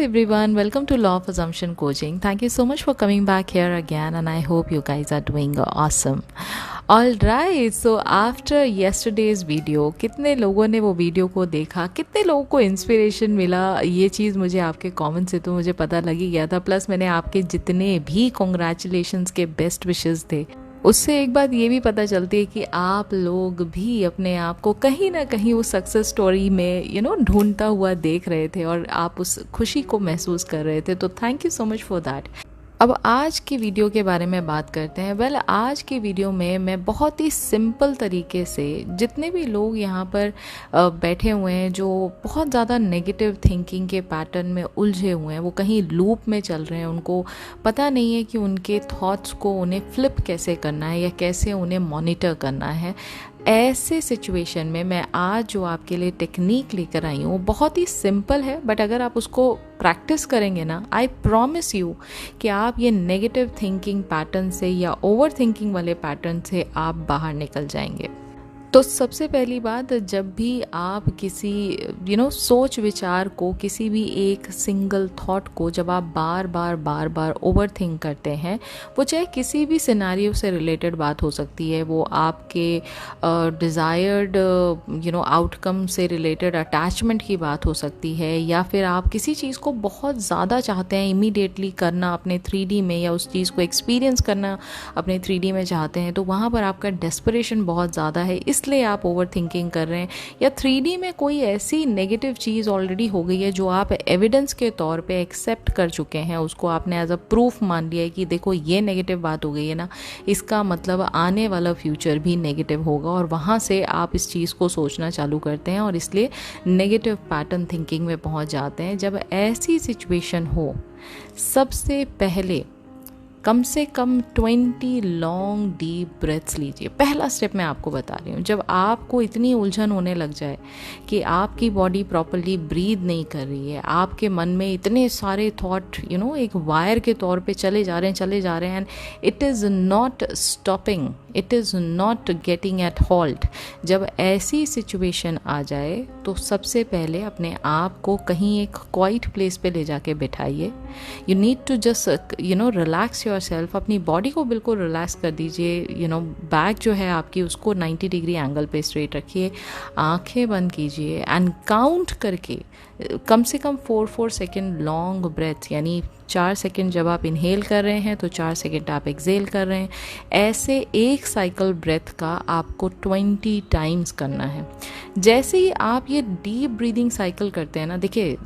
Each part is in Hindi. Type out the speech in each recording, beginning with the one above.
everyone, welcome to Law of Assumption Coaching. Thank you so much for coming back here again, and I hope you guys are doing awesome. Alright, so after yesterday's video, कितने लोगों ने वो वीडियो को देखा, कितने लोगों को इंस्पिरेशन मिला, ये चीज़ मुझे आपके कमेंट से तो मुझे पता लग ही गया था। प्लस मैंने आपके जितने भी कॉन्ग्रेचुलेशंस के बेस्ट विशेस थे, उससे एक बात ये भी पता चलती है कि आप लोग भी अपने आप को कहीं ना कहीं उस सक्सेस स्टोरी में ढूंढता हुआ देख रहे थे और आप उस खुशी को महसूस कर रहे थे। तो thank you so much for that. अब आज की वीडियो के बारे में बात करते हैं। वेल, आज की वीडियो में मैं बहुत ही सिंपल तरीके से जितने भी लोग यहाँ पर बैठे हुए हैं जो बहुत ज़्यादा नेगेटिव थिंकिंग के पैटर्न में उलझे हुए हैं, वो कहीं लूप में चल रहे हैं, उनको पता नहीं है कि उनके थॉट्स को उन्हें फ्लिप कैसे करना है या कैसे उन्हें मॉनिटर करना है, ऐसे सिचुएशन में मैं आज जो आपके लिए टेक्निक लेकर आई हूँ बहुत ही सिंपल है, बट अगर आप उसको प्रैक्टिस करेंगे ना, आई प्रॉमिस यू कि आप ये नेगेटिव थिंकिंग पैटर्न से या ओवर थिंकिंग वाले पैटर्न से आप बाहर निकल जाएंगे। तो सबसे पहली बात, जब भी आप किसी सोच विचार को, किसी भी एक सिंगल थॉट को जब आप बार बार ओवर थिंक करते हैं, वो चाहे किसी भी सिनेरियो से रिलेटेड बात हो सकती है, वो आपके डिज़ायर्ड आउटकम से रिलेटेड अटैचमेंट की बात हो सकती है, या फिर आप किसी चीज़ को बहुत ज़्यादा चाहते हैं इमीडिएटली करना अपने 3D में, या उस चीज़ को एक्सपीरियंस करना अपने 3D में चाहते हैं, तो वहाँ पर आपका डेस्परेशन बहुत ज़्यादा है, इसलिए आप ओवर थिंकिंग कर रहे हैं। या 3D में कोई ऐसी नेगेटिव चीज़ ऑलरेडी हो गई है जो आप एविडेंस के तौर पे एक्सेप्ट कर चुके हैं, उसको आपने एज अ प्रूफ मान लिया है कि देखो ये नेगेटिव बात हो गई है ना, इसका मतलब आने वाला फ्यूचर भी नेगेटिव होगा, और वहाँ से आप इस चीज़ को सोचना चालू करते हैं और इसलिए नेगेटिव पैटर्न थिंकिंग में पहुँच जाते हैं। जब ऐसी सिचुएशन हो, सबसे पहले कम से कम 20 लॉन्ग डीप ब्रेथ्स लीजिए। पहला स्टेप मैं आपको बता रही हूँ। जब आपको इतनी उलझन होने लग जाए कि आपकी बॉडी प्रॉपर्ली ब्रीद नहीं कर रही है, आपके मन में इतने सारे थॉट एक वायर के तौर पे चले जा रहे हैं, and it is not stopping, it is not getting eight halt, जब ऐसी सिचुएशन आ जाए तो सबसे पहले अपने आप को कहीं एक क्वाइट प्लेस पे ले जाके बिठाइए। You need to just relax yourself. अपनी बॉडी को बिल्कुल रिलैक्स कर दीजिए। बैक जो है आपकी, उसको 90 डिग्री एंगल पे स्ट्रेट रखिए, आंखें बंद कीजिए एंड काउंट करके कम से कम 4 सेकेंड लॉन्ग ब्रेथ, यानी 4 सेकेंड जब आप इनहेल कर रहे हैं तो 4 सेकेंड आप एक्सेल कर रहे हैं। ऐसे एक साइकिल ब्रेथ का आपको 20 टाइम्स करना है। जैसे ही आप ये डीप ब्रीदिंग साइकिल करते हैं ना, देखिए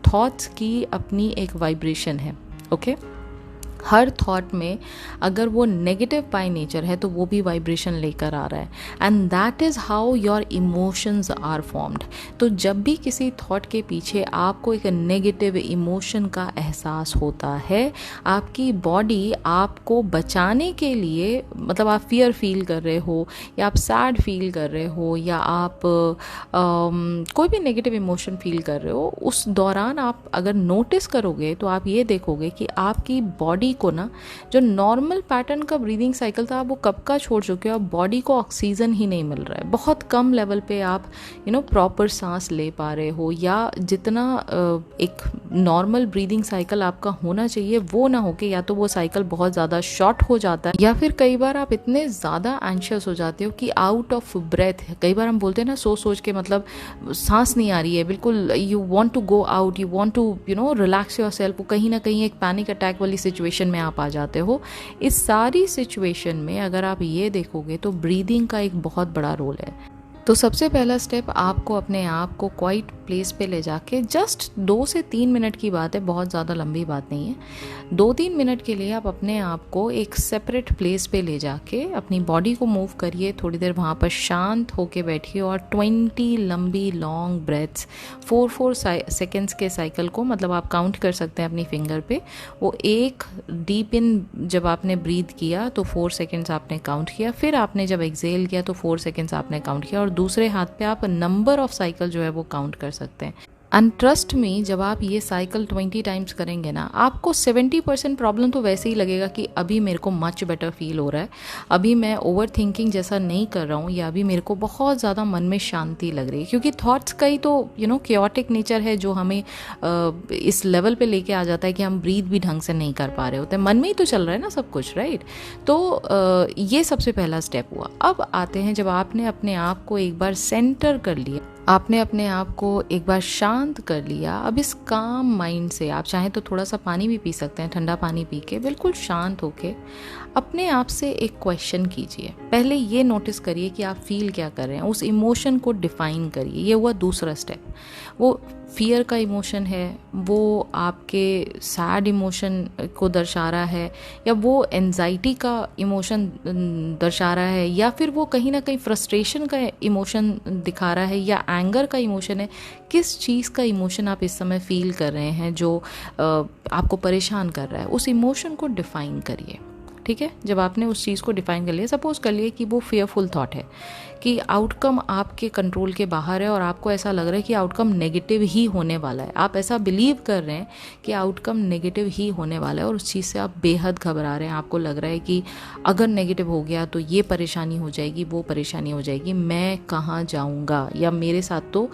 थॉट्स की अपनी एक वाइब्रेशन है, ओके? हर थॉट में अगर वो नेगेटिव बाय नेचर है तो वो भी वाइब्रेशन लेकर आ रहा है, and that is how your emotions are formed. तो जब भी किसी थॉट के पीछे आपको एक नेगेटिव इमोशन का एहसास होता है, आपकी बॉडी आपको बचाने के लिए, मतलब आप फियर फील कर रहे हो या आप सैड फील कर रहे हो या आप कोई भी नेगेटिव इमोशन फील कर रहे हो, उस दौरान आप अगर नोटिस करोगे तो आप ये देखोगे कि आपकी बॉडी को ना, जो नॉर्मल पैटर्न का ब्रीदिंग साइकिल था, आप वो कब का छोड़ चुके हो। अब बॉडी को ऑक्सीजन ही नहीं मिल रहा है, बहुत कम लेवल पे आप प्रॉपर सांस ले पा रहे हो, या जितना एक नॉर्मल ब्रीदिंग साइकिल आपका होना चाहिए वो ना होके, या तो वो साइकिल बहुत ज़्यादा शॉर्ट हो जाता है, या फिर कई बार आप इतने ज़्यादा एंशियस हो जाते हो कि आउट ऑफ ब्रेथ, कई बार हम बोलते हैं ना सोच के, मतलब सांस नहीं आ रही है बिल्कुल, you want to go out, you want to relax yourself, कहीं ना कहीं एक पैनिक अटैक वाली सिचुएशन में आप आ जाते हो। इस सारी सिचुएशन में अगर आप ये देखोगे तो ब्रीदिंग का एक बहुत बड़ा रोल है। तो सबसे पहला स्टेप, आपको अपने आप को क्वाइट प्लेस पे ले जाके जस्ट 2 से 3 मिनट की बात है, बहुत ज़्यादा लंबी बात नहीं है, 2-3 मिनट के लिए आप अपने आप को एक सेपरेट प्लेस पे ले जाके अपनी बॉडी को मूव करिए, थोड़ी देर वहाँ पर शांत होके बैठिए और 20 लंबी लॉन्ग ब्रेथ्स 4 सेकेंड्स के साइकिल को, मतलब आप काउंट कर सकते हैं अपनी फिंगर पे, वो एक डीप इन जब आपने ब्रीथ किया तो 4 सेकेंड्स आपने काउंट किया, फिर आपने जब एक्सेल किया तो 4 सेकेंड्स आपने काउंट किया, और दूसरे हाथ पे आप नंबर ऑफ साइकिल जो है वो काउंट कर सकते हैं। एंड ट्रस्ट मी, जब आप ये साइकिल 20 टाइम्स करेंगे ना, आपको 70% प्रॉब्लम तो वैसे ही लगेगा कि अभी मेरे को मच बेटर फील हो रहा है, अभी मैं ओवर थिंकिंग जैसा नहीं कर रहा हूँ, या अभी मेरे को बहुत ज़्यादा मन में शांति लग रही है। क्योंकि थॉट्स का ही तो क्योटिक नेचर है जो हमें इस लेवल पे लेके आ जाता है कि हम ब्रीथ भी ढंग से नहीं कर पा रहे होते, मन में ही तो चल रहा है ना सब कुछ, राइट। तो ये सबसे पहला स्टेप हुआ। अब आते हैं, जब आपने अपने आप को एक बार सेंटर कर लिया, आपने अपने आप को एक बार शांत कर लिया, अब इस काम माइंड से आप चाहें तो थोड़ा सा पानी भी पी सकते हैं, ठंडा पानी पी के बिल्कुल शांत होके अपने आप से एक क्वेश्चन कीजिए। पहले ये नोटिस करिए कि आप फील क्या कर रहे हैं, उस इमोशन को डिफाइन करिए। ये हुआ दूसरा स्टेप। वो फियर का इमोशन है, वो आपके सैड इमोशन को दर्शा रहा है, या वो एंजाइटी का इमोशन दर्शा रहा है, या फिर वो कहीं ना कहीं फ्रस्ट्रेशन का इमोशन दिखा रहा है, या एंगर का इमोशन है। किस चीज़ का इमोशन आप इस समय फील कर रहे हैं जो आपको परेशान कर रहा है, उस इमोशन को डिफाइन करिए। ठीक है, जब आपने उस चीज़ को डिफाइन कर लिया, सपोज कर लिए कि वो फियरफुल थॉट है, कि आउटकम आपके कंट्रोल के बाहर है और आपको ऐसा लग रहा है कि आउटकम नेगेटिव ही होने वाला है, आप ऐसा बिलीव कर रहे हैं कि आउटकम नेगेटिव ही होने वाला है, और उस चीज़ से आप बेहद घबरा रहे हैं। आपको लग रहा है कि अगर नेगेटिव हो गया तो ये परेशानी हो जाएगी, वो परेशानी हो जाएगी, मैं कहाँ जाऊँगा, या मेरे साथ तो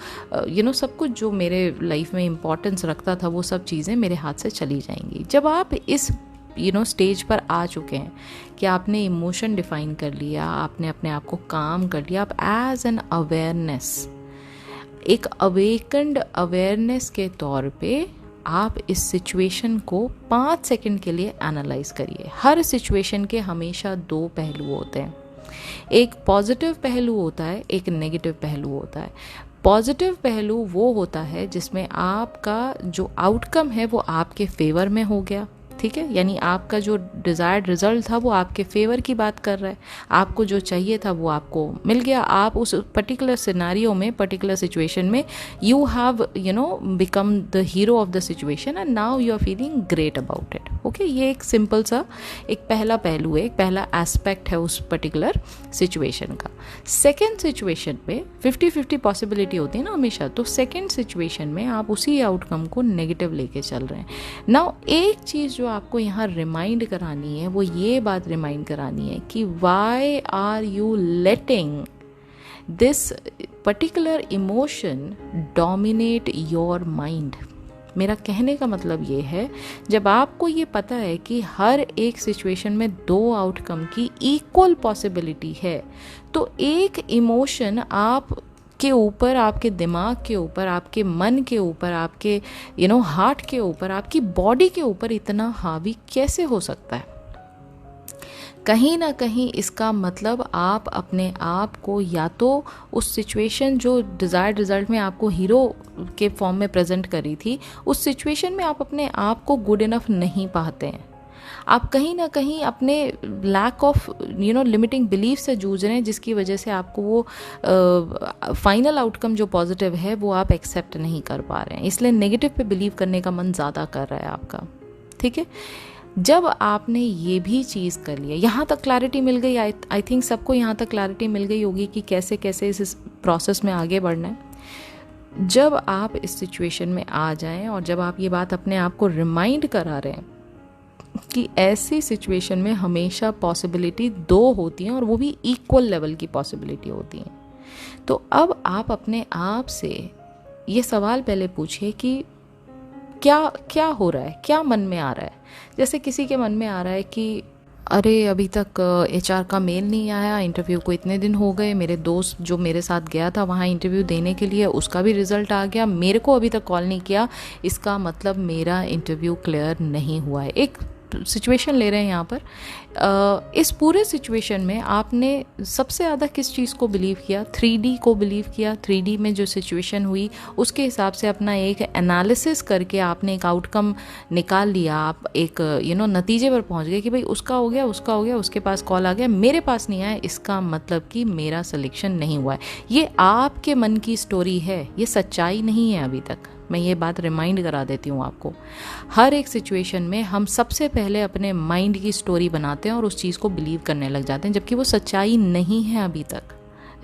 सब कुछ जो मेरे लाइफ में इम्पोर्टेंस रखता था वो सब चीज़ें मेरे हाथ से चली जाएंगी। जब आप इस स्टेज पर आ चुके हैं कि आपने इमोशन डिफाइन कर लिया, आपने अपने आप को काम कर लिया, आप एज एन अवेयरनेस, एक अवेकन्ड अवेयरनेस के तौर पे आप इस सिचुएशन को 5 सेकंड के लिए एनालाइज करिए। हर सिचुएशन के हमेशा 2 पहलू होते हैं, एक पॉजिटिव पहलू होता है, एक नेगेटिव पहलू होता है। पॉजिटिव पहलू वो होता है जिसमें आपका जो आउटकम है वो आपके फेवर में हो गया, ठीक है, यानी आपका जो डिज़ायर्ड रिजल्ट था वो आपके फेवर की बात कर रहा है, आपको जो चाहिए था वो आपको मिल गया, आप उस पर्टिकुलर सिनेरियो में, पर्टिकुलर सिचुएशन में you have become the hero of the situation and now you are feeling great about it. Okay, ये एक सिंपल सा एक पहला पहलू है, एक पहला एस्पेक्ट है उस पर्टिकुलर सिचुएशन का। सेकेंड सिचुएशन में 50-50 पॉसिबिलिटी होती है ना हमेशा, तो सेकेंड सिचुएशन में आप उसी आउटकम को नेगेटिव लेके चल रहे हैं। नाउ एक चीज़ जो आपको यहाँ रिमाइंड करानी है, वो ये बात रिमाइंड करानी है कि why are you letting this particular emotion dominate your mind. मेरा कहने का मतलब ये है, जब आपको ये पता है कि हर एक सिचुएशन में 2 आउटकम की इक्वल पॉसिबिलिटी है, तो एक इमोशन आप के ऊपर, आपके दिमाग के ऊपर, आपके मन के ऊपर, आपके हार्ट के ऊपर, आपकी बॉडी के ऊपर इतना हावी कैसे हो सकता है? कहीं ना कहीं इसका मतलब आप अपने आप को या तो उस सिचुएशन जो डिज़ायर्ड रिजल्ट में आपको हीरो के फॉर्म में प्रेजेंट करी थी, उस सिचुएशन में आप अपने आप को गुड इनफ नहीं पाते हैं। आप कहीं ना कहीं अपने लैक ऑफ लिमिटिंग बिलीफ से जूझ रहे हैं, जिसकी वजह से आपको वो फाइनल आउटकम जो पॉजिटिव है वो आप एक्सेप्ट नहीं कर पा रहे हैं, इसलिए नेगेटिव पे बिलीव करने का मन ज़्यादा कर रहा है आपका। ठीक है, जब आपने ये भी चीज़ कर लिया, यहाँ तक क्लैरिटी मिल गई, आई थिंक सबको यहाँ तक क्लैरिटी मिल गई होगी कि कैसे कैसे इस प्रोसेस में आगे बढ़ना है। जब आप इस सिचुएशन में आ जाएं और जब आप ये बात अपने आप को रिमाइंड करा रहे हैं कि ऐसी सिचुएशन में हमेशा पॉसिबिलिटी 2 होती हैं और वो भी इक्वल लेवल की पॉसिबिलिटी होती हैं, तो अब आप अपने आप से ये सवाल पहले पूछिए कि क्या क्या हो रहा है, क्या मन में आ रहा है। जैसे किसी के मन में आ रहा है कि अरे अभी तक HR का मेल नहीं आया, इंटरव्यू को इतने दिन हो गए, मेरे दोस्त जो मेरे साथ गया था वहाँ इंटरव्यू देने के लिए उसका भी रिज़ल्ट आ गया, मेरे को अभी तक कॉल नहीं किया, इसका मतलब मेरा इंटरव्यू क्लियर नहीं हुआ है। एक सिचुएशन ले रहे हैं यहाँ पर। इस पूरे सिचुएशन में आपने सबसे ज़्यादा किस चीज़ को बिलीव किया? 3D को बिलीव किया। 3D में जो सिचुएशन हुई उसके हिसाब से अपना एक एनालिसिस करके आपने एक आउटकम निकाल लिया, आप एक नतीजे पर पहुँच गए कि भाई उसका हो गया, उसका हो गया, उसके पास कॉल आ गया, मेरे पास नहीं आया, इसका मतलब कि मेरा सिलेक्शन नहीं हुआ है। ये आपके मन की स्टोरी है, ये सच्चाई नहीं है। अभी तक मैं ये बात रिमाइंड करा देती हूँ आपको, हर एक सिचुएशन में हम सबसे पहले अपने माइंड की स्टोरी बनाते हैं और उस चीज़ को बिलीव करने लग जाते हैं, जबकि वो सच्चाई नहीं है अभी तक,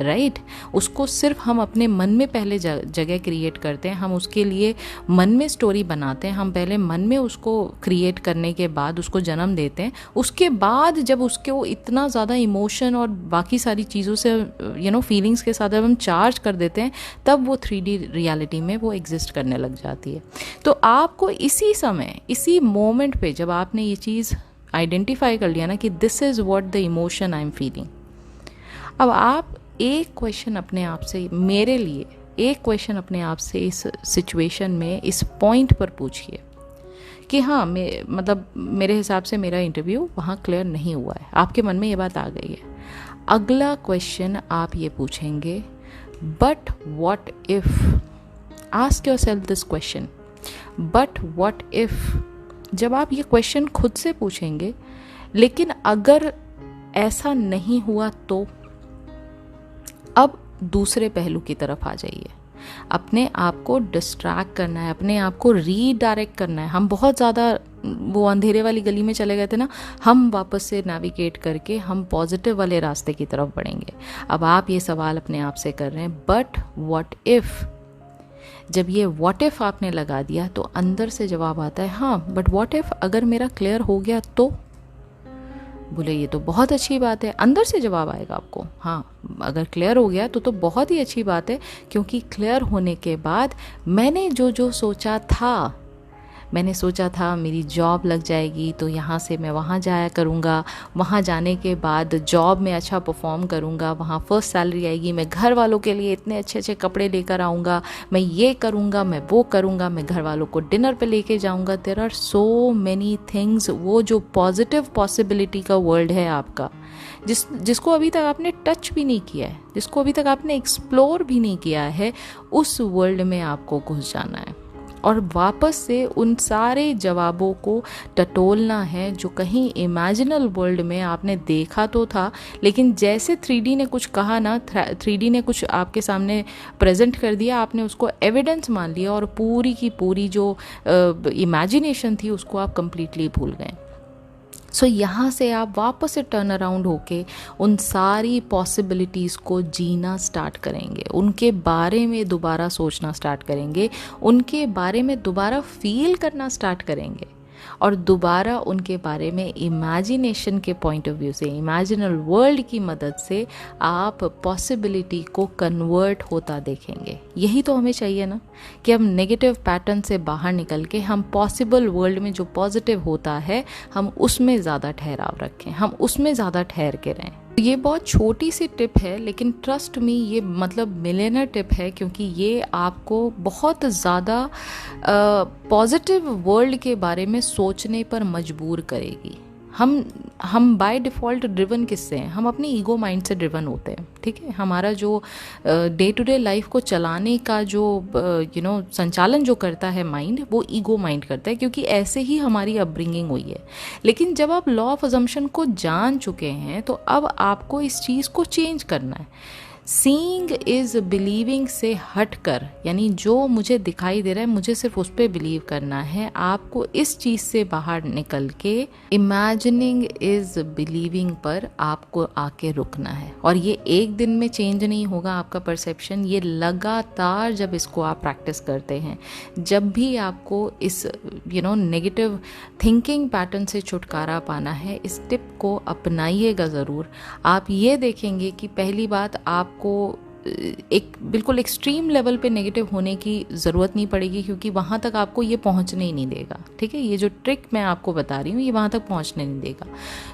राइट उसको सिर्फ हम अपने मन में पहले जगह क्रिएट करते हैं, हम उसके लिए मन में स्टोरी बनाते हैं, हम पहले मन में उसको क्रिएट करने के बाद उसको जन्म देते हैं, उसके बाद जब उसके वो इतना ज़्यादा इमोशन और बाकी सारी चीज़ों से फीलिंग्स के साथ जब हम चार्ज कर देते हैं, तब वो 3D रियलिटी में वो एग्जिस्ट करने लग जाती है। तो आपको इसी समय, इसी मोमेंट पे जब आपने ये चीज़ आइडेंटिफाई कर लिया ना कि this is what the emotion I am feeling, अब आप एक क्वेश्चन अपने आप से, मेरे लिए एक क्वेश्चन अपने आप से इस सिचुएशन में, इस पॉइंट पर पूछिए कि हाँ मतलब मेरे हिसाब से मेरा इंटरव्यू वहाँ क्लियर नहीं हुआ है, आपके मन में ये बात आ गई है। अगला क्वेश्चन आप ये पूछेंगे, but what if, ask yourself this question, but what if. जब आप ये क्वेश्चन खुद से पूछेंगे, लेकिन अगर ऐसा नहीं हुआ तो, अब दूसरे पहलू की तरफ आ जाइए। अपने आप को डिस्ट्रैक्ट करना है, अपने आप को रीडायरेक्ट करना है। हम बहुत ज़्यादा वो अंधेरे वाली गली में चले गए थे ना, हम वापस से नेविगेट करके हम पॉजिटिव वाले रास्ते की तरफ बढ़ेंगे। अब आप ये सवाल अपने आप से कर रहे हैं, बट व्हाट इफ़। जब ये व्हाट इफ़ आपने लगा दिया तो अंदर से जवाब आता है, हाँ बट व्हाट इफ़ अगर मेरा क्लियर हो गया तो। बोले ये तो बहुत अच्छी बात है, अंदर से जवाब आएगा आपको, हाँ अगर क्लियर हो गया तो बहुत ही अच्छी बात है, क्योंकि क्लियर होने के बाद मैंने जो जो सोचा था, मैंने सोचा था मेरी जॉब लग जाएगी तो यहाँ से मैं वहाँ जाया करूँगा, वहाँ जाने के बाद जॉब में अच्छा परफॉर्म करूँगा, वहाँ फर्स्ट सैलरी आएगी, मैं घर वालों के लिए इतने अच्छे अच्छे कपड़े लेकर आऊँगा, मैं ये करूँगा, मैं वो करूँगा, मैं घर वालों को डिनर पे लेके जाऊँगा। There are so many things. वो जो पॉजिटिव पॉसिबिलिटी का वर्ल्ड है आपका, जिसको अभी तक आपने टच भी नहीं किया है, जिसको अभी तक आपने एक्सप्लोर भी नहीं किया है, उस वर्ल्ड में आपको घुस जाना है और वापस से उन सारे जवाबों को टटोलना है जो कहीं इमेजिनल वर्ल्ड में आपने देखा तो था, लेकिन जैसे 3D ने कुछ कहा ना, 3D ने कुछ आपके सामने प्रेजेंट कर दिया, आपने उसको एविडेंस मान लिया और पूरी की पूरी जो इमेजिनेशन थी उसको आप कंप्लीटली भूल गए। सो यहाँ से आप वापस से टर्न अराउंड होके उन सारी पॉसिबिलिटीज़ को जीना स्टार्ट करेंगे, उनके बारे में दोबारा सोचना स्टार्ट करेंगे, उनके बारे में दोबारा फील करना स्टार्ट करेंगे और दोबारा उनके बारे में इमेजिनेशन के पॉइंट ऑफ व्यू से, इमेजिनल वर्ल्ड की मदद से आप पॉसिबिलिटी को कन्वर्ट होता देखेंगे। यही तो हमें चाहिए ना, कि हम नेगेटिव पैटर्न से बाहर निकल के हम पॉसिबल वर्ल्ड में जो पॉजिटिव होता है हम उसमें ज़्यादा ठहराव रखें, हम उसमें ज़्यादा ठहर के रहें। ये बहुत छोटी सी टिप है, लेकिन ट्रस्ट मी ये मतलब मिलियनर टिप है, क्योंकि ये आपको बहुत ज़्यादा पॉजिटिव वर्ल्ड के बारे में सोचने पर मजबूर करेगी। हम बाय डिफ़ॉल्ट ड्रिवन किससे हैं? हम अपनी ईगो माइंड से ड्रिवन होते हैं, ठीक है। हमारा जो डे टू डे लाइफ को चलाने का जो संचालन जो करता है माइंड, वो ईगो माइंड करता है, क्योंकि ऐसे ही हमारी अपब्रिंगिंग हुई है। लेकिन जब आप लॉ ऑफ अजम्पशन को जान चुके हैं तो अब आपको इस चीज़ को चेंज करना है। सीइंग इज़ बिलीविंग से हटकर, यानी जो मुझे दिखाई दे रहा है मुझे सिर्फ उस पर बिलीव करना है। आपको इस चीज़ से बाहर निकल के इमेजिनिंग इज़ बिलीविंग पर आपको आके रुकना है। और ये एक दिन में चेंज नहीं होगा आपका परसेप्शन, ये लगातार जब इसको आप प्रैक्टिस करते हैं, जब भी आपको इस नेगेटिव थिंकिंग पैटर्न से छुटकारा पाना है, इस टिप को अपनाइएगा ज़रूर। आप ये देखेंगे कि पहली बात आपको एक बिल्कुल एक्सट्रीम लेवल पे नेगेटिव होने की ज़रूरत नहीं पड़ेगी, क्योंकि वहाँ तक आपको ये पहुँचने ही नहीं देगा, ठीक है। ये जो ट्रिक मैं आपको बता रही हूँ ये वहाँ तक पहुँचने नहीं देगा।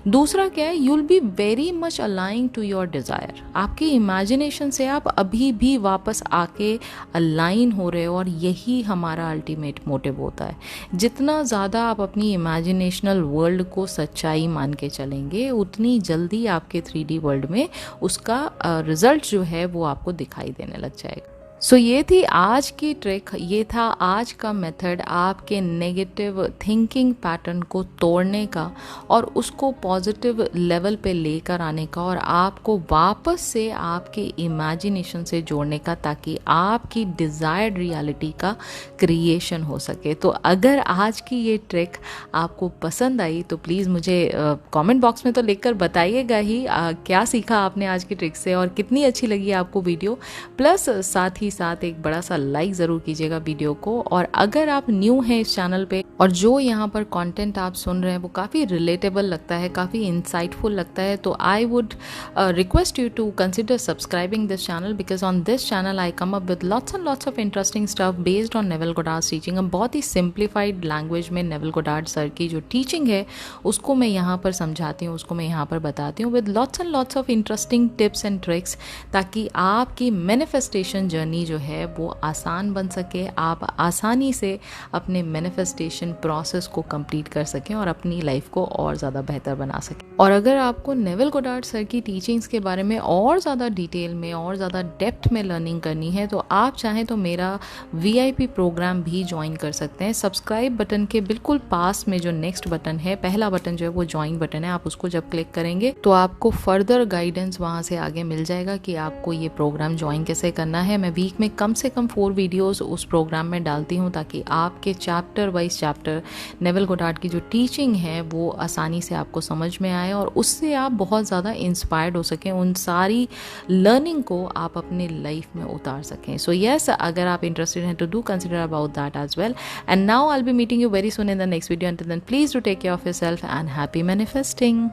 दूसरा क्या है, you will be very much aligning to your desire. आपकी इमेजिनेशन से आप अभी भी वापस आके अलाइन हो रहे हो, और यही हमारा अल्टीमेट मोटिव होता है। जितना ज़्यादा आप अपनी इमेजिनेशनल वर्ल्ड को सच्चाई मान के चलेंगे, उतनी जल्दी आपके 3D वर्ल्ड में उसका रिजल्ट जो है वो आपको दिखाई देने लग जाएगा। सो ये थी आज की ट्रिक, ये था आज का मेथड आपके नेगेटिव थिंकिंग पैटर्न को तोड़ने का और उसको पॉजिटिव लेवल पे लेकर आने का और आपको वापस से आपके इमेजिनेशन से जोड़ने का, ताकि आपकी डिज़ायर्ड रियलिटी का क्रिएशन हो सके। तो अगर आज की ये ट्रिक आपको पसंद आई तो प्लीज़ मुझे कमेंट बॉक्स में तो लिखकर बताइएगा ही क्या सीखा आपने आज की ट्रिक से और कितनी अच्छी लगी आपको वीडियो। प्लस साथ ही साथ एक बड़ा सा लाइक ज़रूर कीजिएगा वीडियो को। और अगर आप न्यू हैं इस चैनल पे और जो यहाँ पर कंटेंट आप सुन रहे हैं वो काफ़ी रिलेटेबल लगता है, काफ़ी इंसाइटफुल लगता है, तो I would request you to consider subscribing this channel, because on this channel I come up with lots and lots of interesting stuff based on Neville Goddard teaching. बहुत ही सिंप्लीफाइड लैंग्वेज में नेविल गोडार्ड सर की जो टीचिंग है उसको मैं यहाँ पर समझाती हूँ, उसको मैं यहाँ पर बताती हूँ with lots and lots of interesting tips and tricks, ताकि आपकी मैनिफेस्टेशन जर्नी जो है वो आसान बन सके, आप आसानी से अपने मैनिफेस्टेशन प्रोसेस को कंप्लीट कर सकें और अपनी लाइफ को और ज़्यादा बेहतर बना सकें। और अगर आपको नेविल गोडार्ड सर की टीचिंग्स के बारे में और ज़्यादा डिटेल में और ज़्यादा डेप्थ में लर्निंग करनी है तो आप चाहें तो मेरा VIP प्रोग्राम भी ज्वाइन कर सकते हैं। सब्सक्राइब बटन के बिल्कुल पास में जो नेक्स्ट बटन है, पहला बटन जो है वो ज्वाइन बटन है, आप उसको जब क्लिक करेंगे तो आपको फर्दर गाइडेंस वहाँ से आगे मिल जाएगा कि आपको ये प्रोग्राम ज्वाइन कैसे करना है। मैं वीक में कम से कम 4 वीडियोस उस प्रोग्राम में डालती हूँ, ताकि आपके chapter wise chapter Neville Goddard की जो टीचिंग है वो आसानी से आपको समझ में आए और उससे आप बहुत ज़्यादा इंस्पायर्ड हो सकें, उन सारी लर्निंग को आप अपने लाइफ में उतार सकें। सो येस, अगर आप इंटरेस्टेड हैं तो do consider about that as well. And now I will be meeting you very soon in the next video. Until then, please do take care of yourself and happy manifesting.